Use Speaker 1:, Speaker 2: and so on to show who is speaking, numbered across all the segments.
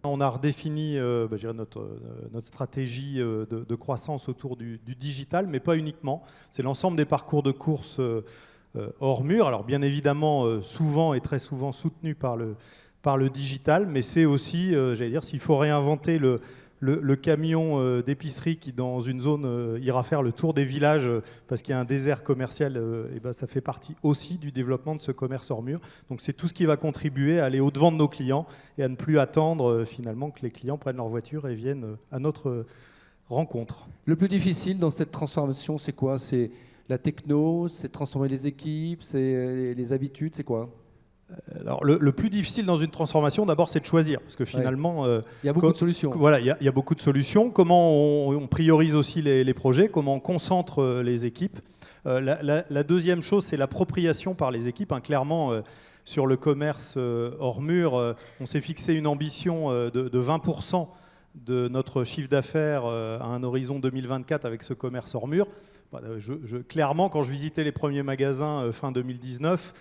Speaker 1: On a redéfini je dirais notre stratégie de croissance autour du digital, mais pas uniquement. C'est l'ensemble des parcours de course hors mur. Alors bien évidemment, souvent et très souvent soutenu par le digital, mais c'est aussi, j'allais dire, s'il faut réinventer le camion d'épicerie qui, dans une zone, ira faire le tour des villages parce qu'il y a un désert commercial, et ben, ça fait partie aussi du développement de ce commerce hors mur. Donc c'est tout ce qui va contribuer à aller au-devant de nos clients et à ne plus attendre finalement que les clients prennent leur voiture et viennent à notre rencontre.
Speaker 2: Le plus difficile dans cette transformation, c'est quoi? C'est la techno, c'est transformer les équipes, c'est les habitudes, c'est quoi?
Speaker 1: Alors, le plus difficile dans une transformation, d'abord, c'est de choisir. Parce que finalement,
Speaker 2: il y a beaucoup de solutions.
Speaker 1: Voilà, il y a beaucoup de solutions. Comment on priorise aussi les projets, comment on concentre les équipes. La deuxième chose, c'est l'appropriation par les équipes. Clairement, sur le commerce hors mur, on s'est fixé une ambition de 20% de notre chiffre d'affaires à un horizon 2024 avec ce commerce hors mur. Clairement, quand je visitais les premiers magasins fin 2019,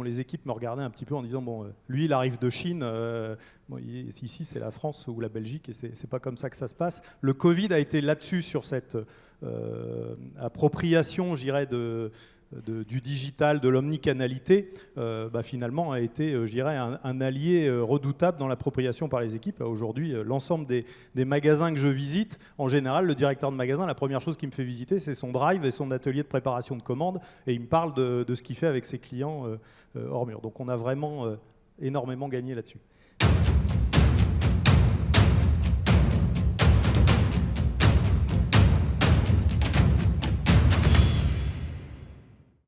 Speaker 1: les équipes me regardaient un petit peu en disant lui il arrive de Chine, ici c'est la France ou la Belgique et c'est pas comme ça que ça se passe. Le Covid a été là-dessus sur cette appropriation, je dirais, du digital, de l'omnicanalité, finalement a été, je dirais, un allié redoutable dans l'appropriation par les équipes. Aujourd'hui, l'ensemble des magasins que je visite, en général, le directeur de magasin, la première chose qu'il me fait visiter, c'est son drive et son atelier de préparation de commandes, et il me parle de ce qu'il fait avec ses clients hors mur. Donc on a vraiment énormément gagné là-dessus.